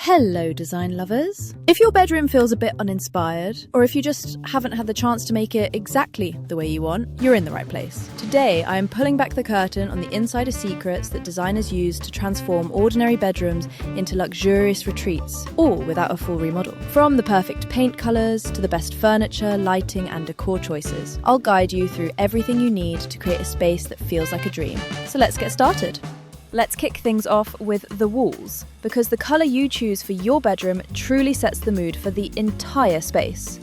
Hello, design lovers. If your bedroom feels a bit uninspired, or if you just haven't had the chance to make it exactly the way you want, you're in the right place. Today, I am pulling back the curtain on the insider secrets that designers use to transform ordinary bedrooms into luxurious retreats, all without a full remodel. From the perfect paint colours to the best furniture, lighting, and decor choices, I'll guide you through everything you need to create a space that feels like a dream. So let's get started. Let's kick things off with the walls, because the colour you choose for your bedroom truly sets the mood for the entire space.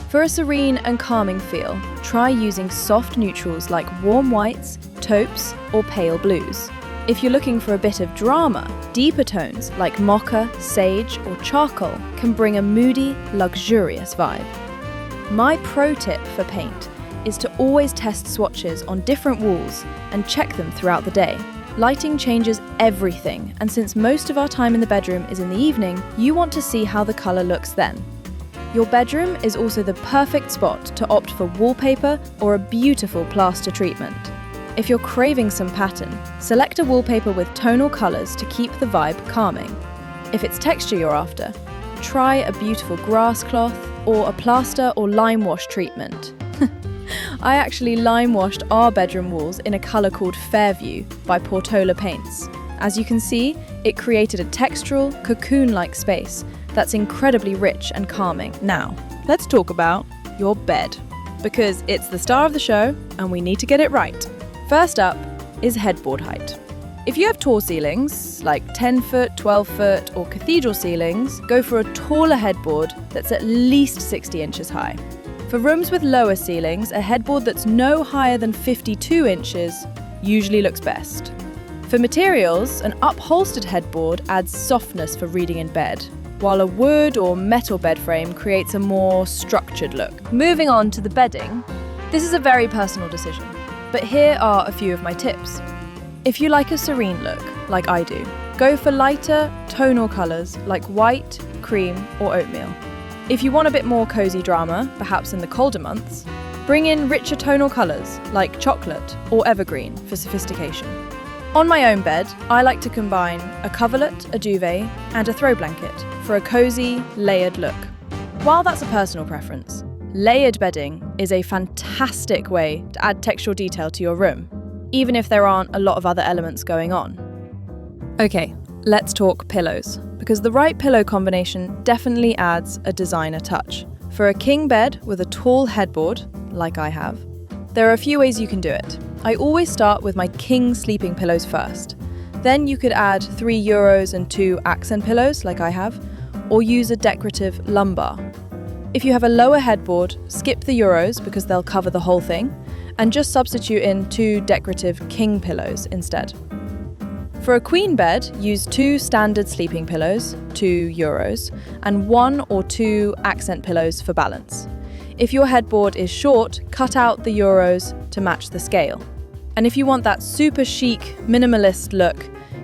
For a serene and calming feel, try using soft neutrals like warm whites, taupes, or pale blues. If you're looking for a bit of drama, deeper tones like mocha, sage, or charcoal can bring a moody, luxurious vibe. My pro tip for paint is to always test swatches on different walls and check them throughout the day. Lighting changes everything, and since most of our time in the bedroom is in the evening, you want to see how the colour looks then. Your bedroom is also the perfect spot to opt for wallpaper or a beautiful plaster treatment. If you're craving some pattern, select a wallpaper with tonal colours to keep the vibe calming. If it's texture you're after, try a beautiful grass cloth or a plaster or lime wash treatment. I actually lime washed our bedroom walls in a colour called Fairview by Portola Paints. As you can see, it created a textural, cocoon-like space that's incredibly rich and calming. Now, let's talk about your bed, because it's the star of the show and we need to get it right. First up is headboard height. If you have tall ceilings, like 10 foot, 12 foot, or cathedral ceilings, go for a taller headboard that's at least 60 inches high. For rooms with lower ceilings, a headboard that's no higher than 52 inches usually looks best. For materials, an upholstered headboard adds softness for reading in bed, while a wood or metal bed frame creates a more structured look. Moving on to the bedding, this is a very personal decision, but here are a few of my tips. If you like a serene look, like I do, go for lighter, tonal colours like white, cream, or oatmeal. If you want a bit more cosy drama, perhaps in the colder months, bring in richer tonal colours like chocolate or evergreen for sophistication. On my own bed, I like to combine a coverlet, a duvet, and a throw blanket for a cosy, layered look. While that's a personal preference, layered bedding is a fantastic way to add textural detail to your room, even if there aren't a lot of other elements going on. Okay, let's talk pillows, because the right pillow combination definitely adds a designer touch. For a king bed with a tall headboard, like I have, there are a few ways you can do it. I always start with my king sleeping pillows first. Then you could add €3 and 2 accent pillows, like I have, or use a decorative lumbar. If you have a lower headboard, skip the euros because they'll cover the whole thing, and just substitute in 2 decorative king pillows instead. For a queen bed, use 2 standard sleeping pillows, €2, and 1 or 2 accent pillows for balance. If your headboard is short, cut out the euros to match the scale. And if you want that super chic, minimalist look,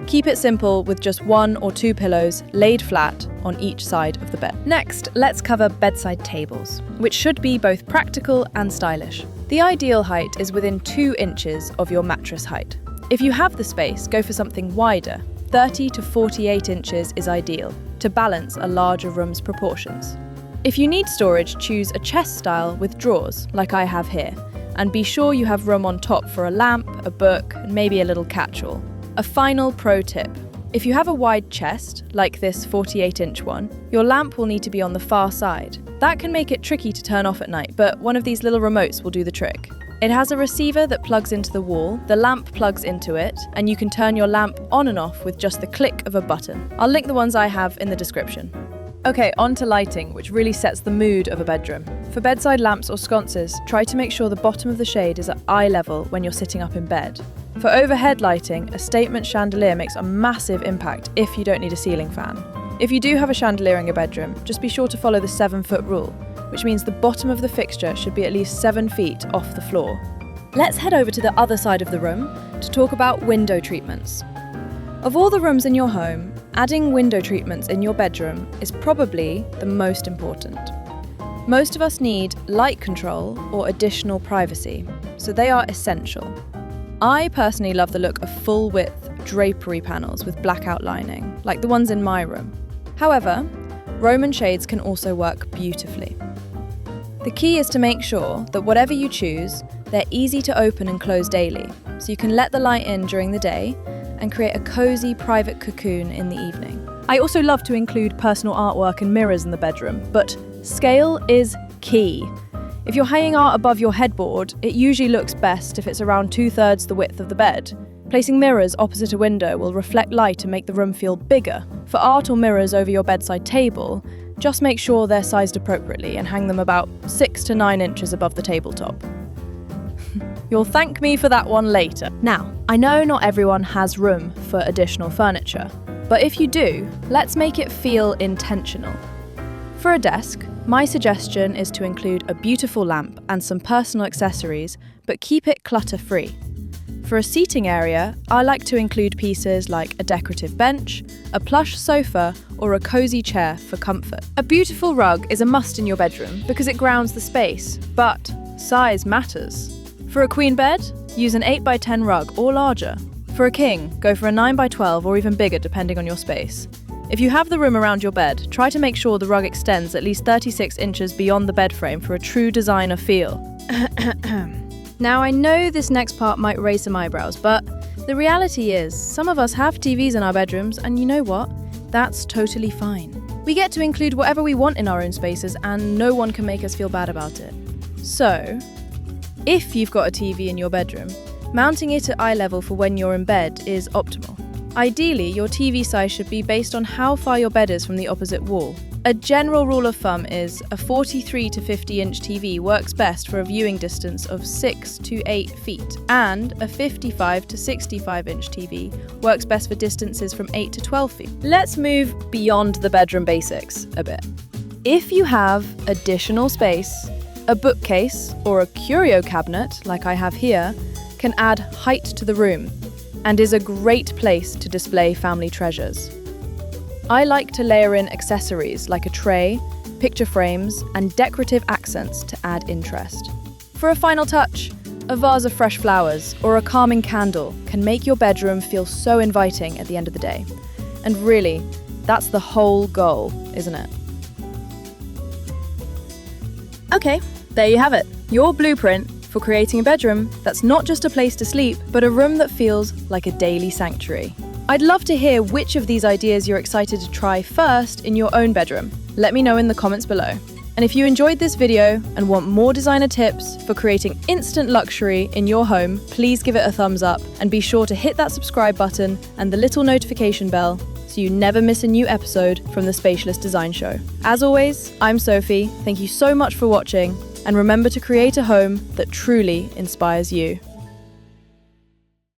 keep it simple with just 1 or 2 pillows laid flat on each side of the bed. Next, let's cover bedside tables, which should be both practical and stylish. The ideal height is within 2 inches of your mattress height. If you have the space, go for something wider. 30 to 48 inches is ideal, to balance a larger room's proportions. If you need storage, choose a chest style with drawers, like I have here, and be sure you have room on top for a lamp, a book, and maybe a little catch-all. A final pro tip. If you have a wide chest, like this 48-inch one, your lamp will need to be on the far side. That can make it tricky to turn off at night, but one of these little remotes will do the trick. It has a receiver that plugs into the wall, the lamp plugs into it, and you can turn your lamp on and off with just the click of a button. I'll link the ones I have in the description. Okay, on to lighting, which really sets the mood of a bedroom. For bedside lamps or sconces, try to make sure the bottom of the shade is at eye level when you're sitting up in bed. For overhead lighting, a statement chandelier makes a massive impact if you don't need a ceiling fan. If you do have a chandelier in your bedroom, just be sure to follow the 7-foot rule, which means the bottom of the fixture should be at least 7 feet off the floor. Let's head over to the other side of the room to talk about window treatments. Of all the rooms in your home, adding window treatments in your bedroom is probably the most important. Most of us need light control or additional privacy, so they are essential. I personally love the look of full-width drapery panels with blackout lining, like the ones in my room. However, Roman shades can also work beautifully. The key is to make sure that whatever you choose, they're easy to open and close daily, so you can let the light in during the day and create a cozy private cocoon in the evening. I also love to include personal artwork and mirrors in the bedroom, but scale is key. If you're hanging art above your headboard, it usually looks best if it's around 2/3 the width of the bed. Placing mirrors opposite a window will reflect light and make the room feel bigger. For art or mirrors over your bedside table, just make sure they're sized appropriately and hang them about 6 to 9 inches above the tabletop. You'll thank me for that one later. Now, I know not everyone has room for additional furniture, but if you do, let's make it feel intentional. For a desk, my suggestion is to include a beautiful lamp and some personal accessories, but keep it clutter-free. For a seating area, I like to include pieces like a decorative bench, a plush sofa, or a cozy chair for comfort. A beautiful rug is a must in your bedroom because it grounds the space, but size matters. For a queen bed, use an 8x10 rug or larger. For a king, go for a 9x12 or even bigger depending on your space. If you have the room around your bed, try to make sure the rug extends at least 36 inches beyond the bed frame for a true designer feel. Now, I know this next part might raise some eyebrows, but the reality is, some of us have TVs in our bedrooms, and you know what? That's totally fine. We get to include whatever we want in our own spaces, and no one can make us feel bad about it. So, if you've got a TV in your bedroom, mounting it at eye level for when you're in bed is optimal. Ideally, your TV size should be based on how far your bed is from the opposite wall. A general rule of thumb is a 43 to 50 inch TV works best for a viewing distance of 6 to 8 feet, and a 55 to 65 inch TV works best for distances from 8 to 12 feet. Let's move beyond the bedroom basics a bit. If you have additional space, a bookcase or a curio cabinet, like I have here, can add height to the room and is a great place to display family treasures. I like to layer in accessories like a tray, picture frames, and decorative accents to add interest. For a final touch, a vase of fresh flowers or a calming candle can make your bedroom feel so inviting at the end of the day. And really, that's the whole goal, isn't it? Okay, there you have it. Your blueprint for creating a bedroom that's not just a place to sleep, but a room that feels like a daily sanctuary. I'd love to hear which of these ideas you're excited to try first in your own bedroom. Let me know in the comments below. And if you enjoyed this video and want more designer tips for creating instant luxury in your home, please give it a thumbs up and be sure to hit that subscribe button and the little notification bell so you never miss a new episode from the Spatialist Design Show. As always, I'm Sophie. Thank you so much for watching, and remember to create a home that truly inspires you.